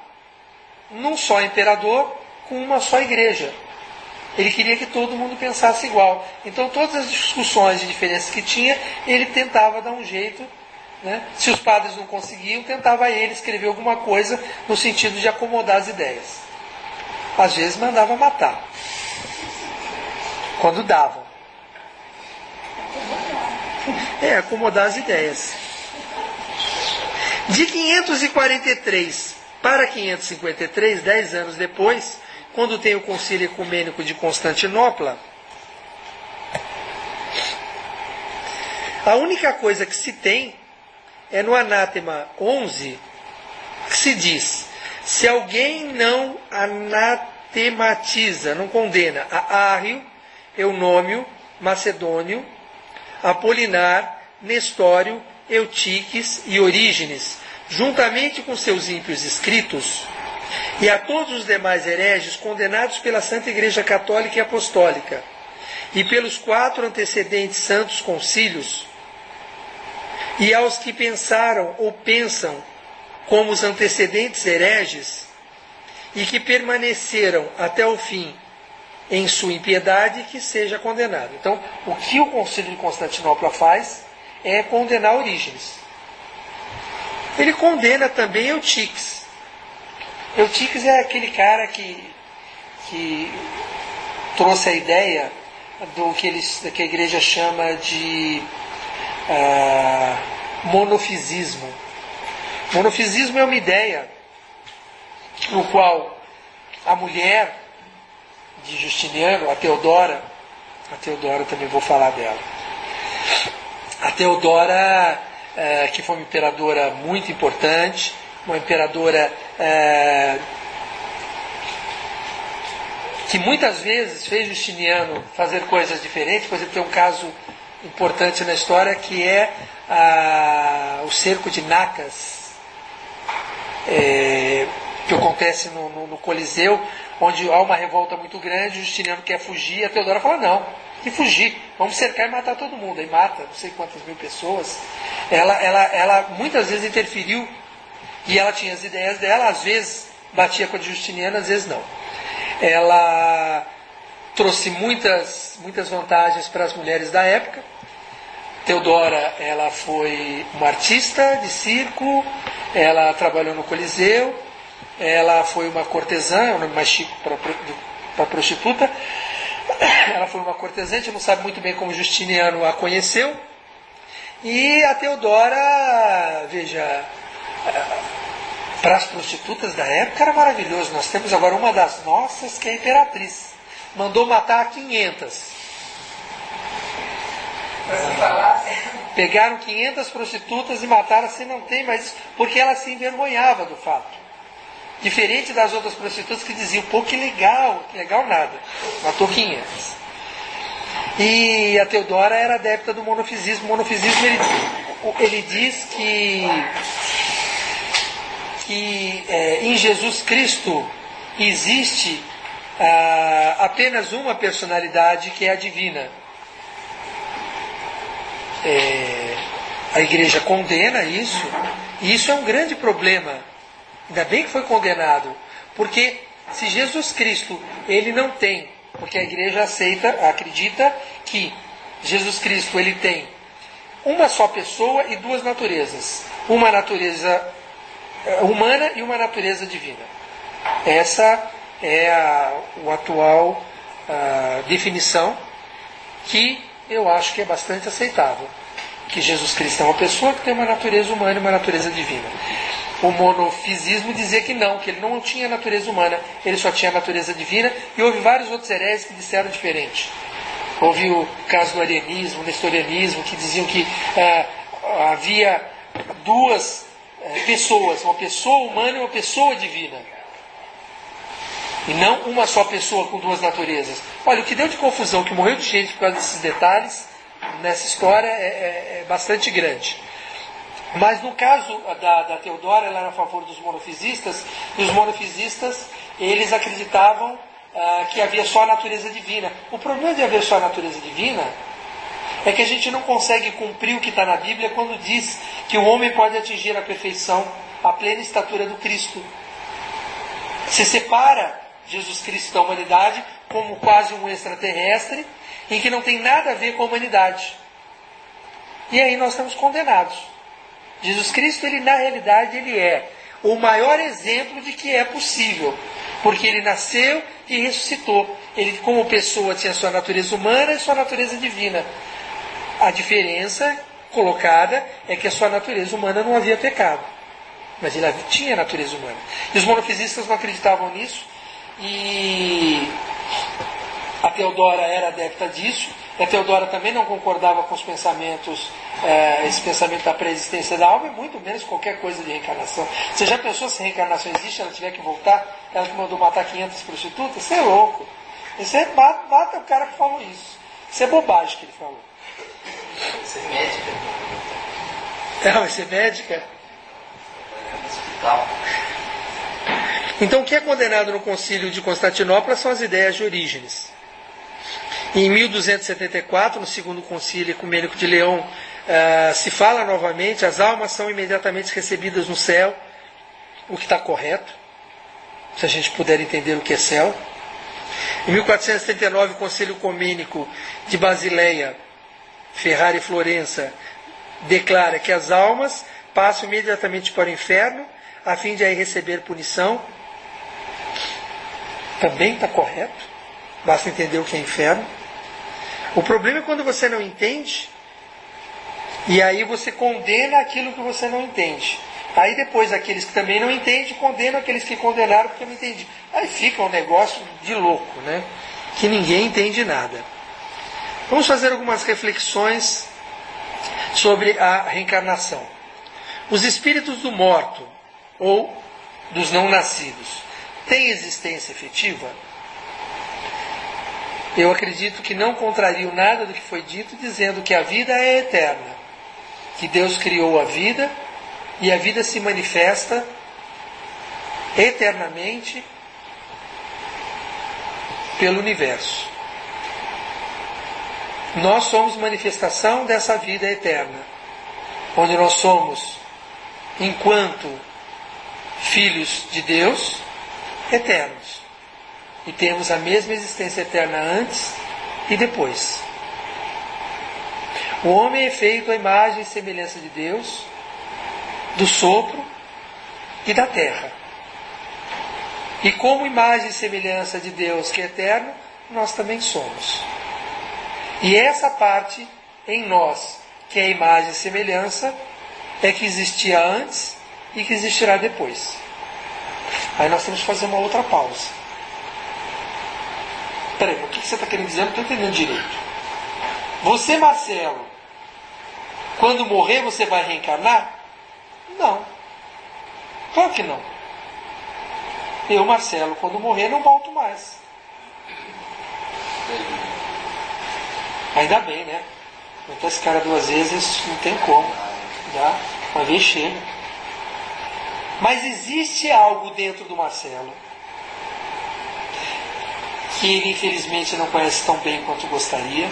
num só imperador, com uma só igreja. Ele queria que todo mundo pensasse igual. Então todas as discussões de diferenças que tinha, ele tentava dar um jeito, né? Se os padres não conseguiam, tentava ele escrever alguma coisa no sentido de acomodar as ideias. Às vezes mandava matar, quando dava. Acomodar as ideias. De 543 para 553, 10 anos depois, quando tem o Concílio Ecumênico de Constantinopla, a única coisa que se tem é no Anátema 11, que se diz: se alguém não anatematiza, não condena a Árrio, Eunômio, Macedônio, Apolinar, Nestório, Eutiques e Orígenes, juntamente com seus ímpios escritos, e a todos os demais hereges condenados pela Santa Igreja Católica e Apostólica, e pelos 4 antecedentes santos concílios, e aos que pensaram ou pensam como os antecedentes hereges, e que permaneceram até o fim em sua impiedade, que seja condenado. Então, o que o Concílio de Constantinopla faz é condenar Orígenes. Ele condena também Eutiques. Eutiques é aquele cara que trouxe a ideia do que a igreja chama de monofisismo. Monofisismo é uma ideia no qual a mulher de Justiniano, a Teodora também vou falar dela. A Teodora, que foi uma imperadora muito importante, uma imperadora que muitas vezes fez Justiniano fazer coisas diferentes. Por exemplo, tem um caso importante na história que é o cerco de Nacas, que acontece no Coliseu, onde há uma revolta muito grande, Justiniano quer fugir, a Teodora fala: não, que fugir, vamos cercar e matar todo mundo. Aí mata não sei quantas mil pessoas. Ela muitas vezes interferiu, e ela tinha as ideias dela, às vezes batia com a de Justiniano, às vezes não. Ela trouxe muitas vantagens para as mulheres da época. Teodora, ela foi uma artista de circo, ela trabalhou no Coliseu, ela foi uma cortesã, é o nome mais chique para prostituta, Ela foi uma cortesã, a gente não sabe muito bem como Justiniano a conheceu. E a Teodora, veja, para as prostitutas da época era maravilhoso. Nós temos agora uma das nossas, que é a imperatriz. Mandou matar 500. Pegaram 500 prostitutas e mataram, assim, não tem mais isso, porque ela se envergonhava do fato. Diferente das outras prostitutas que diziam, pô, que legal nada. Matou 500. E a Teodora era adepta do monofisismo. O monofisismo, ele diz que em Jesus Cristo existe apenas uma personalidade, que é a divina. A igreja condena isso, e isso é um grande problema. Ainda bem que foi condenado, porque se Jesus Cristo, ele não tem, porque a igreja acredita que Jesus Cristo, ele tem uma só pessoa e duas naturezas, uma natureza humana e uma natureza divina. Essa é a atual definição, que eu acho que é bastante aceitável, que Jesus Cristo é uma pessoa que tem uma natureza humana e uma natureza divina. O monofisismo dizia que ele não tinha natureza humana, ele só tinha natureza divina, e houve vários outros hereges que disseram diferente. Houve o caso do arianismo, o nestorianismo, que diziam que havia duas pessoas, uma pessoa humana e uma pessoa divina, e não uma só pessoa com duas naturezas. Olha, o que deu de confusão, que morreu de gente por causa desses detalhes nessa história é bastante grande. Mas no caso da Teodora, ela era a favor dos monofisistas, e os monofisistas, eles acreditavam que havia só a natureza divina. O problema de haver só a natureza divina é que a gente não consegue cumprir o que está na Bíblia quando diz que o homem pode atingir a perfeição, a plena estatura do Cristo. Se separa Jesus Cristo da humanidade como quase um extraterrestre, em que não tem nada a ver com a humanidade. E aí nós estamos condenados. Jesus Cristo, ele na realidade, ele é o maior exemplo de que é possível, porque ele nasceu e ressuscitou. Ele, como pessoa, tinha sua natureza humana e sua natureza divina. A diferença colocada é que a sua natureza humana não havia pecado, mas ele tinha natureza humana. E os monofisistas não acreditavam nisso, e a Teodora era adepta disso. A Teodora também não concordava com os pensamentos, esse pensamento da pré-existência da alma, e muito menos qualquer coisa de reencarnação. Você já pensou se a reencarnação existe, ela tiver que voltar, ela que mandou matar 500 prostitutas? Você é louco. Você mata o cara que falou isso. Isso é bobagem que ele falou. Você é médica? Vai ser médica? Então, o que é condenado no Concílio de Constantinopla são as ideias de Orígenes. Em 1274, no segundo Concílio Ecumênico de Leão, se fala novamente, as almas são imediatamente recebidas no céu, o que está correto, se a gente puder entender o que é céu. Em 1439, o Concílio Ecumênico de Basileia, Ferrara e Florença, declara que as almas passam imediatamente para o inferno, a fim de aí receber punição. Também está correto, basta entender o que é inferno. O problema é quando você não entende, e aí você condena aquilo que você não entende. Aí depois aqueles que também não entendem, condenam aqueles que condenaram porque não entendi. Aí fica um negócio de louco, né? Que ninguém entende nada. Vamos fazer algumas reflexões sobre a reencarnação. Os espíritos do morto, ou dos não nascidos, têm existência efetiva? Eu acredito que não contrario nada do que foi dito, dizendo que a vida é eterna, que Deus criou a vida, e a vida se manifesta eternamente pelo universo. Nós somos manifestação dessa vida eterna, onde nós somos, enquanto filhos de Deus, eternos. E temos a mesma existência eterna antes e depois. O homem é feito à imagem e semelhança de Deus, do sopro e da terra. E como imagem e semelhança de Deus que é eterno, nós também somos. E essa parte em nós, que é a imagem e semelhança, é que existia antes e que existirá depois. Aí nós temos que fazer uma outra pausa. Peraí, o que você está querendo dizer? Eu não estou entendendo direito. Você, Marcelo, quando morrer você vai reencarnar? Não. Claro que não. Eu, Marcelo, quando morrer não volto mais. Ainda bem, né? Então esse cara 2 vezes não tem como. Tá? Uma vez chega. Mas existe algo dentro do Marcelo que ele infelizmente não conhece tão bem quanto gostaria.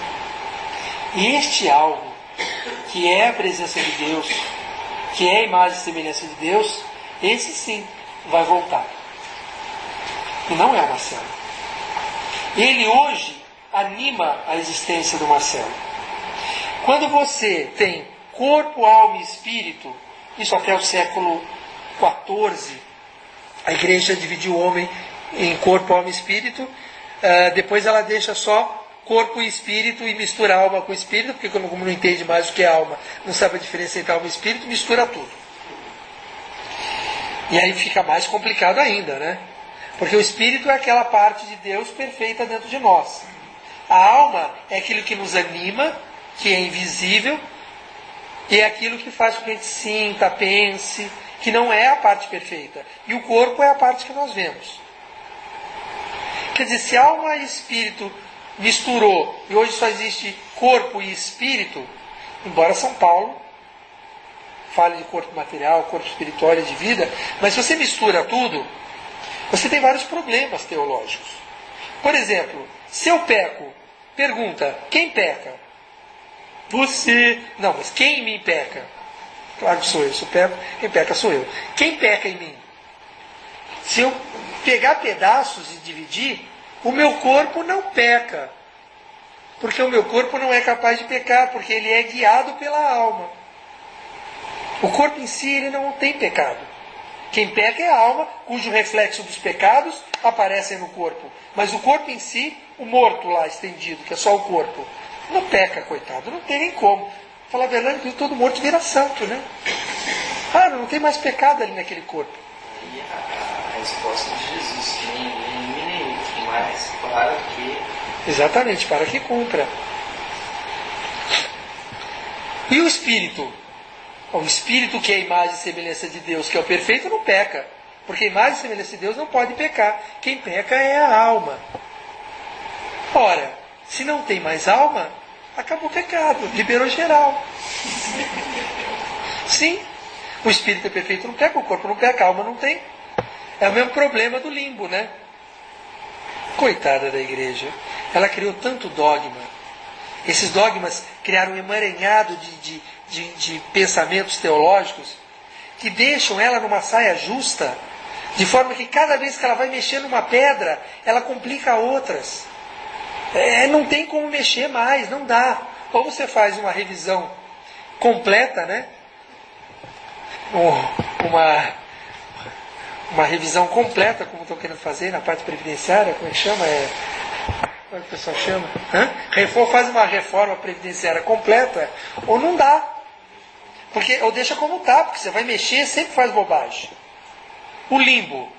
E este algo, que é a presença de Deus, que é a imagem e semelhança de Deus, esse sim vai voltar. E não é o Marcelo. Ele hoje anima a existência do Marcelo. Quando você tem corpo, alma e espírito, isso até o século XIV, a igreja dividiu o homem em corpo, alma e espírito. Depois ela deixa só corpo e espírito e mistura alma com espírito, porque como não entende mais o que é alma, não sabe a diferença entre alma e espírito, mistura tudo. E aí fica mais complicado ainda, né? Porque o espírito é aquela parte de Deus perfeita dentro de nós. A alma é aquilo que nos anima, que é invisível, e é aquilo que faz com que a gente sinta, pense, que não é a parte perfeita. E o corpo é a parte que nós vemos. Quer dizer, se alma e espírito misturou, e hoje só existe corpo e espírito, embora São Paulo fale de corpo material, corpo espiritual e de vida, mas se você mistura tudo, você tem vários problemas teológicos. Por exemplo, se eu peco, pergunta, quem peca? Você. Não, mas quem em mim peca? Claro que sou eu, se eu peco, quem peca sou eu. Quem peca em mim? Se eu pegar pedaços e dividir, o meu corpo não peca. Porque o meu corpo não é capaz de pecar, porque ele é guiado pela alma. O corpo em si, ele não tem pecado. Quem peca é a alma, cujo reflexo dos pecados aparecem no corpo. Mas o corpo em si, o morto lá estendido, que é só o corpo, não peca, coitado, não tem nem como. Falar a verdade, todo morto vira santo, né? Ah, não tem mais pecado ali naquele corpo. E a resposta de Jesus, que nem outro, mas para que... Exatamente, para que cumpra. E o Espírito? O Espírito, que é a imagem e semelhança de Deus, que é o perfeito, não peca. Porque a imagem e semelhança de Deus não pode pecar. Quem peca é a alma. Ora, se não tem mais alma, acabou o pecado, liberou geral. Sim, o Espírito é perfeito, não peca, o corpo não peca, a alma não tem. É o mesmo problema do limbo, né? Coitada da igreja. Ela criou tanto dogma. Esses dogmas criaram um emaranhado de pensamentos teológicos que deixam ela numa saia justa, de forma que cada vez que ela vai mexer numa pedra, ela complica outras. Não tem como mexer mais, não dá. Ou você faz uma revisão completa, né? Uma revisão completa, como estou querendo fazer na parte previdenciária, como é que chama? Como é que o pessoal chama? Faz uma reforma previdenciária completa, ou não dá. Porque, ou deixa como está, porque você vai mexer, sempre faz bobagem. O limbo.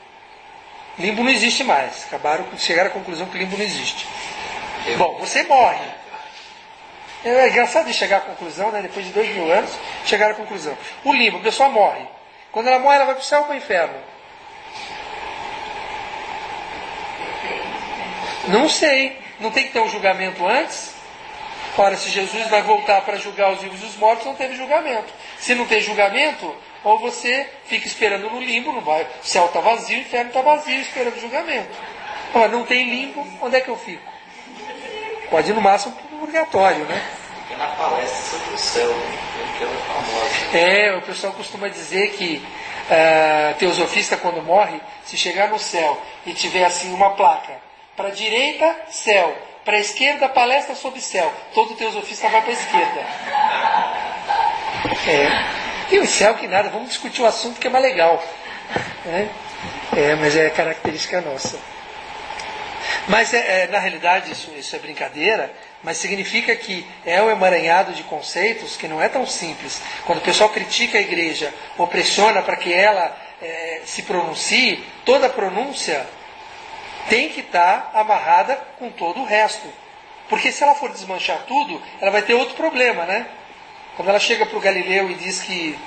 Limbo não existe mais. Chegaram à conclusão que o limbo não existe. Bom, você morre. É engraçado de chegar à conclusão, né? Depois de 2000 anos, chegaram à conclusão. O limbo, a pessoa morre. Quando ela morre, ela vai para o céu ou para o inferno? Não sei. Não tem que ter um julgamento antes? Ora, se Jesus vai voltar para julgar os vivos e os mortos, não teve julgamento. Se não tem julgamento, ou você fica esperando no limbo, não vai. O céu está vazio, o inferno está vazio, esperando julgamento. Ora, não tem limbo, onde é que eu fico? Pode ir no máximo para o purgatório, né? Fica na palestra sobre o céu, né? Aquela famosa. O pessoal costuma dizer que teosofista, quando morre, se chegar no céu e tiver assim uma placa, para a direita, céu, para a esquerda, palestra sobre céu, todo teosofista vai para a esquerda. E o céu que nada, vamos discutir o assunto que é mais legal. Mas é característica nossa. Mas, na realidade, isso é brincadeira, mas significa que é um emaranhado de conceitos que não é tão simples. Quando o pessoal critica a igreja ou pressiona para que ela se pronuncie, toda pronúncia tem que estar amarrada com todo o resto. Porque se ela for desmanchar tudo, ela vai ter outro problema, né? Quando ela chega para o Galileu e diz que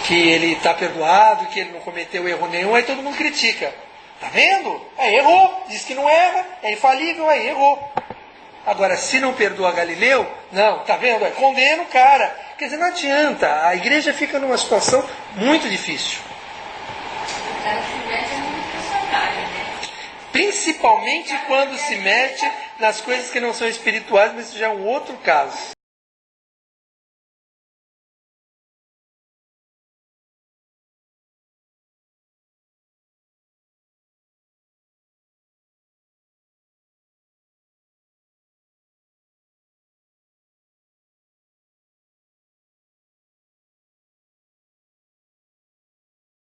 ele está perdoado, que ele não cometeu erro nenhum, aí todo mundo critica. Tá vendo? Aí errou. Diz que não erra, é infalível, aí errou. Agora, se não perdoa Galileu, não, tá vendo? Condena o cara. Quer dizer, não adianta. A igreja fica numa situação muito difícil. O cara se mete no personagem, né? Principalmente quando se mete nas coisas que não são espirituais, mas isso já é um outro caso.